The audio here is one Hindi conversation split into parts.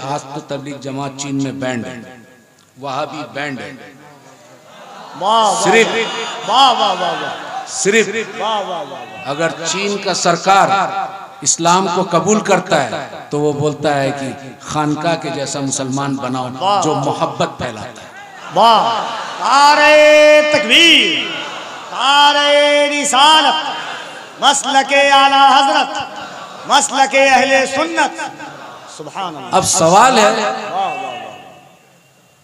आज तो तबलीग जमात चीन में बैंड है, वहाँ भी बैंड है। सिर्फ अगर चीन का सरकार इस्लाम को कबूल करता है तो वो बोलता है कि खानका के जैसा मुसलमान बनाओ जो मोहब्बत फैलाता है। वाह, नारे तकबीर, नारे रिसालत, मसलके आला हजरत, मसलके अहले सुन्नत। सुभान अल्लाह। अब सवाल है,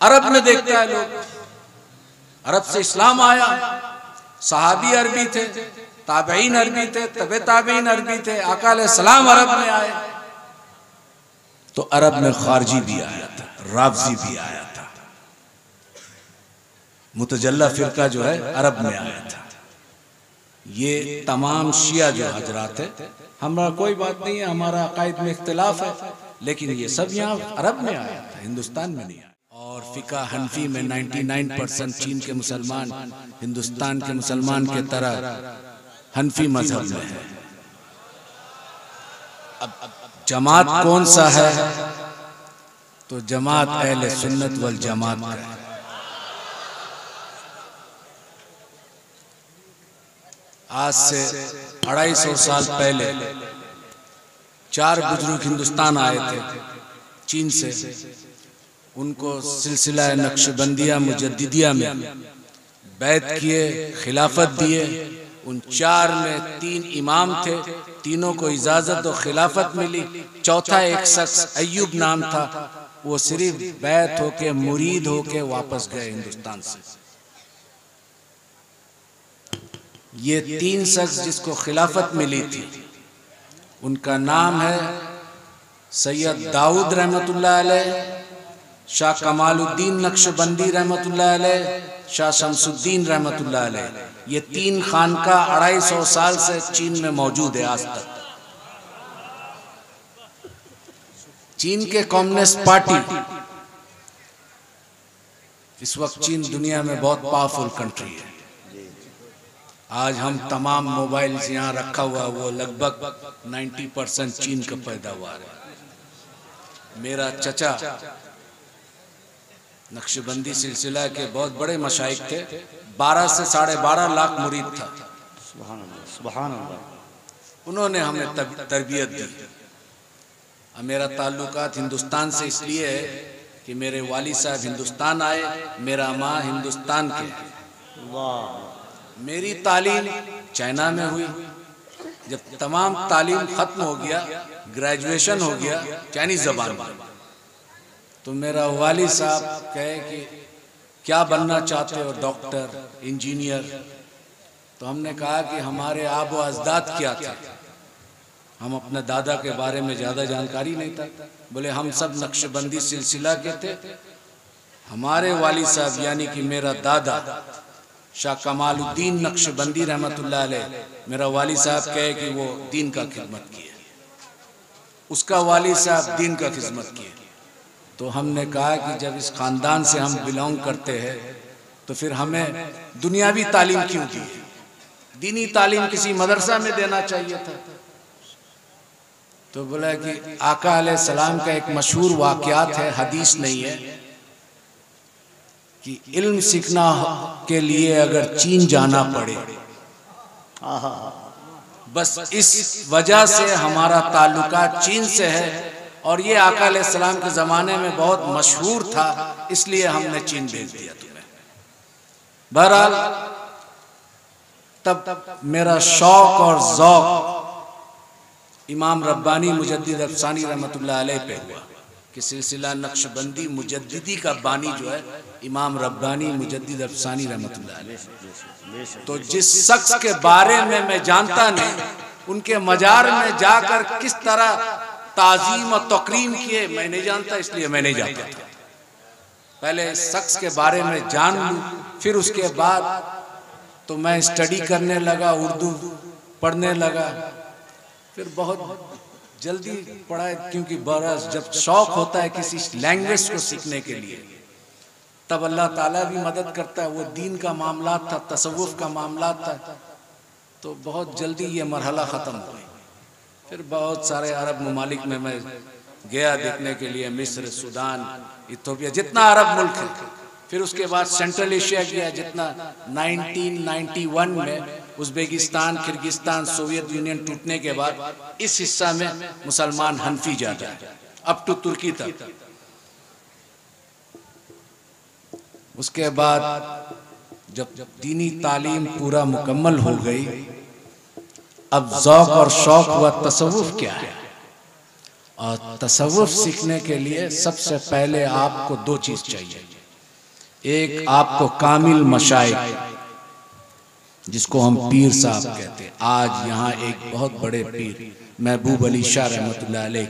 अरब में देखता है लोग, अरब से इस्लाम आया, सहाबी अरबी थे, ताबईन अरबी थे, तबे ताबईन अरबी थे, आका अलैहिस्सलाम अरब में आए, तो अरब में खारजी भी आया था, राफजी भी आया था, मुतजल्ला फिरका जो है अरब में आया था। ये तमाम शिया जो हजरात है, हमारा कोई बात नहीं है, हमारा अकायद में इख्तिलाफ है, लेकिन ये सब यहाँ अरब में आया था, हिंदुस्तान में नहीं आया। और फिका हनफी में 99% चीन के मुसलमान हिंदुस्तान के मुसलमान के तरह हनफी मजहब में है। अब जमात कौन सा है, तो जमात अहले सुन्नत वल जमात का है। आज से 250 साल पहले 4 बुजुर्ग हिंदुस्तान आए थे चीन से, उनको सिलसिला नक्शबंदिया मुजद्दिदिया में बैत किए, खिलाफत दिए। उन 4 में 3 इमाम थे, तीनों को इजाजत और खिलाफत मिली। चौथा एक शख्स अय्यूब नाम था, वो सिर्फ बैत होके मुरीद होके वापस गए हिंदुस्तान से। ये 3 शख्स जिसको खिलाफत मिली थी, उनका नाम है सैयद दाऊद रहमतुल्लाह अलैह, शाह कमालुद्दीन नक्शबंदी रहमतुल्लाह अलैह, शाह शमसुद्दीन रहमतुल्लाह अलैह। ये 3 खानका 250 साल से चीन में मौजूद है आज तक। चीन के कम्युनिस्ट पार्टी, इस वक्त चीन दुनिया में बहुत पावरफुल कंट्री है। आज हम तमाम मोबाइल्स यहाँ रखा हुआ, वो लगभग 90% चीन का पैदावार है। मेरा चचा नक्शबंदी सिलसिला के बहुत बड़े मशाइख थे, 12 से 12.5 लाख मुरीद था। सुभान अल्लाह, सुभान अल्लाह। उन्होंने हमें तरबियत दी। अब मेरा ताल्लुकात हिंदुस्तान से इसलिए है कि मेरे वाली साहब हिंदुस्तान आए, मेरा माँ हिंदुस्तान के। मेरी तालीम चाइना में हुई। जब तमाम तालीम खत्म हो गया, ग्रेजुएशन हो गया चाइनीज जबान में, तो मेरा वाली साहब कहे कि क्या बनना चाहते हो, डॉक्टर, इंजीनियर। तो हमने कहा कि हमारे आबो अजदाद क्या थे, हम अपने दादा के बारे में ज़्यादा जानकारी नहीं था। बोले हम सब नक्शबंदी सिलसिला के थे। हमारे वाली साहब यानी कि मेरा दादा शाह कमालुद्दीन नक्शबंदी रहमतुल्लाह अलैह, मेरा वाली साहब कहे कि वो दीन का खिदमत किए, उसका वाली साहब दीन का खिदमत किए। तो हमने कहा कि जब इस खानदान से हम बिलोंग करते हैं तो फिर हमें दुनियावी तालीम क्यों दी, दीनी तालीम किसी मदरसा में देना चाहिए था। तो बोला कि आका अलैहिस्सलाम का एक मशहूर वाक़यात है, हदीस नहीं है, कि इल्म सीखना के लिए अगर चीन जाना पड़े, बस इस वजह से हमारा ताल्लुकात चीन से है और ये आका अलैहिस्सलाम के ज़माने में बहुत मशहूर था, इसलिए हमने चीन भेज दिया तुम्हें। बहरहाल तब मेरा शौक और ज़ौक़ इमाम रब्बानी मुजद्दिद अफसानी रहमतुल्लाह अलैह पे हुआ कि सिलसिला नक्शबंदी मुजद्दिदी का बानी जो है इमाम रब्बानी मुजद्दिद अफसानी रहमतुल्लाह अलैह। तो जिस शख्स के बारे में मैं जानता नहीं, उनके मजार में जाकर किस तरह ताज़ीम और तकरीम किए मैं नहीं जानता, इसलिए मैं नहीं जाता था। पहले इस शख्स के बारे में जान लूँ, फिर उसके बाद तो मैं स्टडी करने लगा, उर्दू पढ़ने लगा। फिर बहुत जल्दी पढ़ा, क्योंकि बरस जब शौक होता है किसी लैंग्वेज को सीखने के लिए, तब अल्लाह ताला भी मदद करता है। वो दीन का मामला था, तसव्वुफ का मामला था, तो बहुत जल्दी ये मरहला ख़त्म हो गई। फिर बहुत सारे अरब ममालिक में मैं गया देखने के लिए, मिस्र, सूडान, इथियोपिया, जितना अरब मुल्क है। फिर उसके बाद सेंट्रल एशिया गया, जितना 1991 में उज्बेकिस्तान, किर्गिस्तान, सोवियत यूनियन टूटने के बाद इस हिस्सा में मुसलमान हनफी ज्यादा है, अप टू तुर्की तक। उसके बाद जब दीनी तालीम पूरा मुकम्मल हो गई, अब ज़ौक़ और शौक़ हुआ तसव्वुफ़ क्या है। और तसव्वुफ़ सीखने के लिए सबसे पहले आपको दो चीज़ चाहिए। एक, आपको कामिल मशाइख, जिसको हम पीर साहब कहते हैं। आज यहाँ एक बहुत बड़े पीर महबूब अली शाह रहमतुल्लाह अलैह,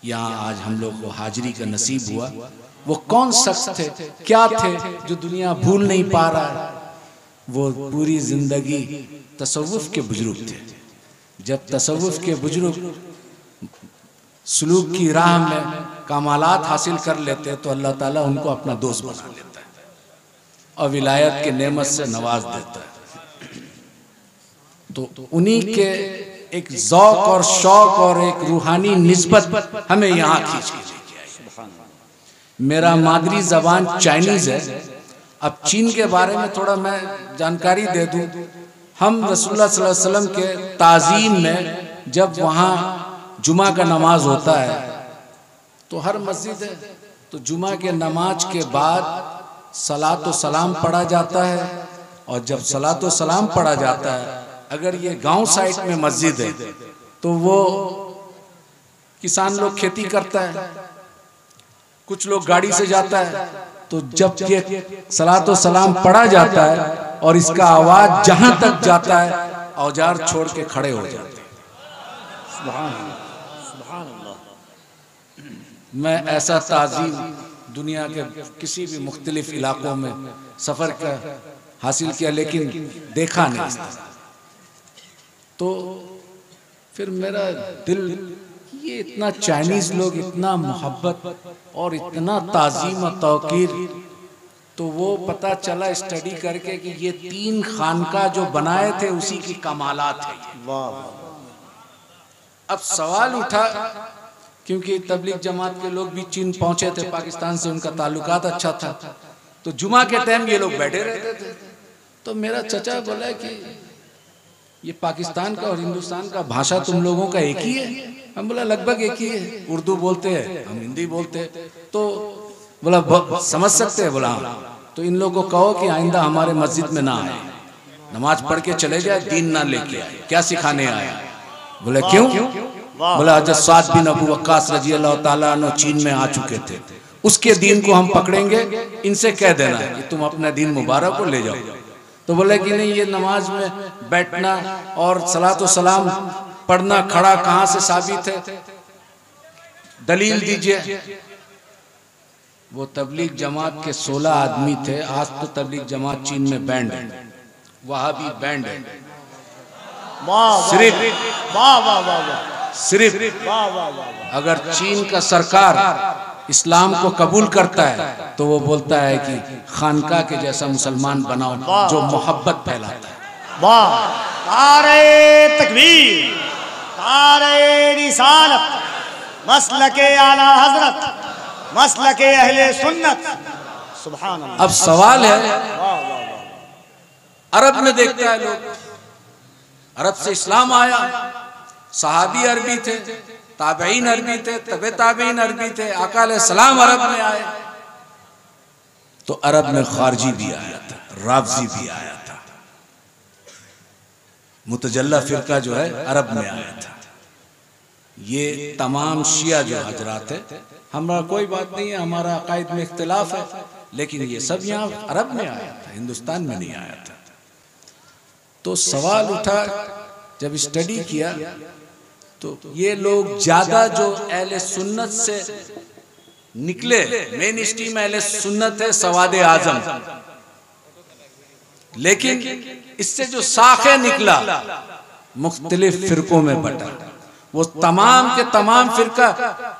यहाँ आज हम लोग को हाजिरी का नसीब हुआ। वो कौन शख्स थे, क्या थे, जो दुनिया भूल नहीं पा रहा है। वो पूरी जिंदगी तसव्वुफ़ के बुजुर्ग थे। जब तसव्वुफ़ के बुजुर्ग सुलूक की राह में कमालात हासिल कर लेते तो अल्लाह ताला उनको अपना दोस्त बना लेता है और विलायत के नेमत से नवाज देता है। तो उन्हीं के एक ज़ौक़ और शौक़ और एक रूहानी निस्बत हमें यहाँ खींच के लेके आई। मेरा मादरी ज़बान चाइनीज़ है। अब चीन के बारे में थोड़ा मैं जानकारी दे दूँ। हम रसूलुल्लाह सल्लल्लाहु अलैहि वसल्लम के ताज़ीम में जब वहाँ जुमा का नमाज होता है तो हर मस्जिद है, तो जुमा के नमाज के बाद सलात व सलाम पढ़ा जाता है। और जब सलात व सलाम पढ़ा जाता है, अगर ये गांव साइड में मस्जिद है तो वो किसान लोग खेती करता है, कुछ लोग गाड़ी से जाता है। तो जब ये सलात व सलाम पढ़ा जाता है और इसका आवाज जहां तक जाता है, औजार छोड़ के खड़े हो जाते हैं। सुभान अल्लाह, सुभान अल्लाह। मैं ऐसा ताज़ीम दुनिया के किसी भी मुख्तलिफ इलाकों में सफ़र का हासिल किया, लेकिन देखा नहीं। तो फिर मेरा दिल, ये इतना चाइनीज़ लोग, इतना मोहब्बत और इतना ताज़ीम और तौक़ीर। तो वो पता चला स्टडी करके कि ये 3 खानका जो बनाए थे उसी की कमालात है। अब सवाल उठा, क्योंकि तबलीग जमात के लोग भी चीन पहुंचे थे, पाकिस्तान से उनका ताल्लुकात अच्छा था, तो जुमा के टाइम ये लोग बैठे रहते थे। तो मेरा चचा बोला कि ये पाकिस्तान का और हिंदुस्तान का भाषा तुम लोगों का एक ही है। हम बोला लगभग एक ही है, उर्दू बोलते हैं, हम हिंदी बोलते हैं। तो बोला समझ सकते हैं? बोला हाँ। तो इन लोगों को कहो कि आइंदा हमारे मस्जिद में ना आए, नमाज पढ़ के चले जाए, दीन ना लेके आए। क्या सिखाने आया? बोले क्यों? बोला हज़रत साद बिन अबू वक्कास रजी अल्लाह ताला अन्हु चीन में आ चुके थे, उसके दीन को हम पकड़ेंगे, इनसे कह देना कि तुम अपना दीन मुबारक को ले जाओ। तो बोले कि नहीं, ये नमाज में बैठना और सलात व सलाम पढ़ना खड़ा कहाँ से साबित है, दलील दीजिए। वो तबलीग जमात के 16 आदमी थे। आज तो तबलीग जमात चीन में बैंड है, वहाबी बैंड है। सिर्फ अगर चीन का सरकार इस्लाम को कबूल करता है तो वो बोलता है कि खानका के जैसा मुसलमान बनाओ जो मोहब्बत फैलाता है। वाह, नारे तकबीर, नारे रिसालत, मसलके आला हजरत, मसलके अहले सुन्नत। सुभान अल्लाह। अब सवाल है, अरब में देखता है लोग, अरब से इस्लाम आया, सहाबी अरबी थे, ताबईन अरबी थे, तबे ताबईन अरबी थे, आका अलैहिस्सलाम अरब में आए। तो अरब में खारजी भी आया था, राफजी भी आया था, मुतजल्ला फिरका जो है अरब में आया था। ये तमाम शिया जो हजरात है, हमारा कोई बात नहीं है, हमारा अकायद में इख्तिलाफ है, लेकिन ये सब यहाँ अरब में आया था, हिंदुस्तान में नहीं आया था। तो सवाल उठा, जब स्टडी किया तो ये लोग ज्यादा जो अहले सुन्नत से निकले, मेन स्ट्रीम अहले सुन्नत है, सवाद आजम, लेकिन इससे जो साखे निकला मुख्तलिफ फिरकों में बटा। वो तमाम के तमाम फिरका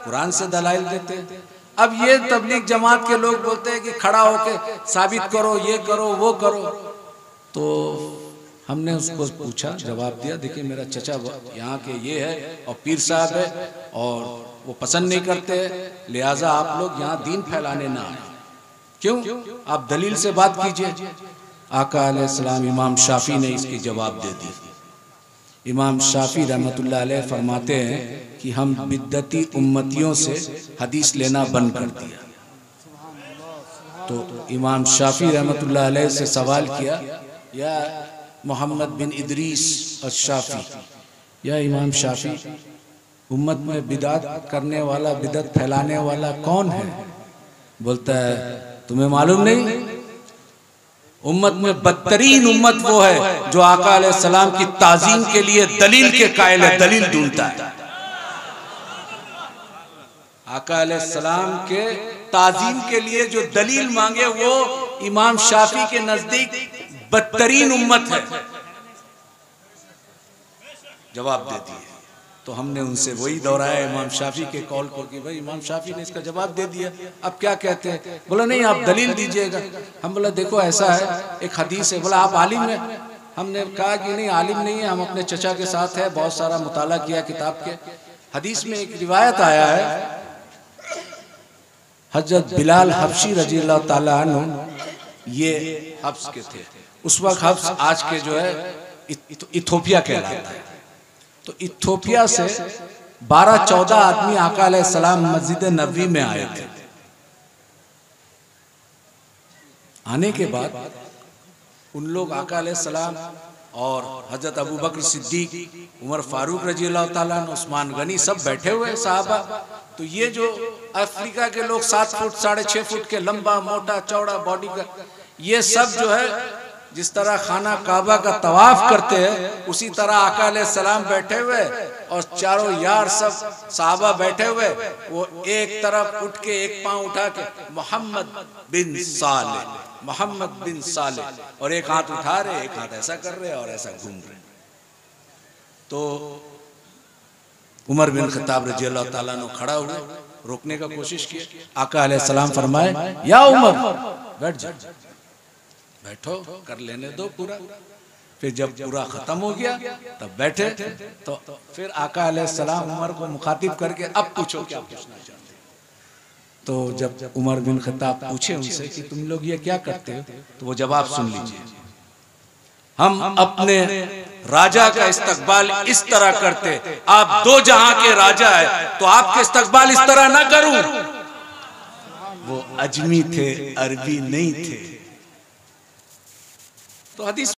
कुरान से दलाइल देते हैं। अब ये तबलीग जमात के लोग बोलते हैं कि खड़ा होके साबित करो, ये करो, वो करो। तो हमने उसको पूछा, जवाब दिया, देखिए मेरा चचा यहाँ के ये है और पीर साहब है और वो पसंद नहीं करते, लिहाजा आप लोग यहाँ दीन फैलाने ना आए। क्यों? आप दलील से बात कीजिए। आका अलैहिस्सलाम इमाम शाफी ने इसकी जवाब दे दी। इमाम शाफी रहमतुल्लाह अलैह फरमाते हैं कि हम बिद्दती उम्मतियों से हदीस लेना बंद कर दिया। तो इमाम शाफी रहमतुल्लाह अलैह से सवाल किया, या मोहम्मद बिन इदरीस अश-शाफी, या इमाम शाफी, उम्मत में बिदात करने वाला, बिदत फैलाने वाला कौन है? बोलता है तुम्हें मालूम नहीं? उम्मत में बदतरीन उम्मत वो है जो आका अलैहिस्सलाम की ताजीम के लिए दलील के कायल है, दलील ढूंढता है। आका अलैहिस्सलाम के ताजीम के लिए जो दलील मांगे वो इमाम शाफी के नजदीक बदतरीन उम्मत है। जवाब दे दिए। तो हमने उनसे वही दोहराया इमाम शाफी के कौल को कि भाई इमाम शाफी ने इसका जवाब दे दिया, अब क्या कहते हैं? बोला नहीं आप दलील दीजिएगा। हम बोला देखो ऐसा है, एक हदीस है। बोला आप आलिम हैं? हमने कहा कि नहीं आलिम नहीं है, हम अपने चचा के साथ है, बहुत सारा मुताला किया किताब के। हदीस में एक रिवायत आया है, हजरत बिलाल हबशी रज़ियल्लाहु ताला अन्हु ये हब्स के थे। उस वक्त हब्स आज के जो है इथोपिया कहलाता है। तो इथोपिया से 12-14 आदमी आका अलैहिस्सलाम मस्जिद नबवी में आए थे। आने के बाद उन लोग आका अलैहिस्सलाम और हजरत अबू बकर सिद्दीक, उमर फारूक रज़ियल्लाहु ताला अन्हु, उस्मान गनी सब बैठे हुए साहबा। तो ये जो अफ्रीका के लोग 7 फुट 6.5 फुट के लंबा मोटा चौड़ा बॉडी का, ये सब जो है जिस तरह खाना काबा का तवाफ करते हैं उसी तरह आका अलैहिस्सलाम बैठे हुए और चारों यार सब साहबा बैठे हुए। वो एक तरफ उठ के एक पांव उठा के मोहम्मद बिन साले, मोहम्मद बिन साले, और एक हाथ उठा रहे, एक हाथ ऐसा कर रहे और ऐसा घूम रहे। तो उमर बिन खत्ताब रज़ियल्लाहु ताला अन्हु खड़ा हुए, रोकने का कोशिश किया। आका अलैहिस्सलाम फरमाए या उमर बैठ जा, बैठो, कर लेने दो पूरा। फिर जब पूरा खत्म हो गया तब बैठे। तो फिर आका अलैहिस्सलाम उमर को मुखातिब करके अब पूछो क्या पूछना चाहते हो। तो जब उमर बिन खत्ताब पूछे उनसे कि तुम लोग ये क्या करते हो, तो वो जवाब सुन लीजिए, हम अपने राजा का इस्तकबाल इस तरह करते, आप 2 जहां के राजा है तो आपके इस्तकबाल इस तरह ना करूं। वो अजमी थे, अरबी नहीं थे। तो हदीस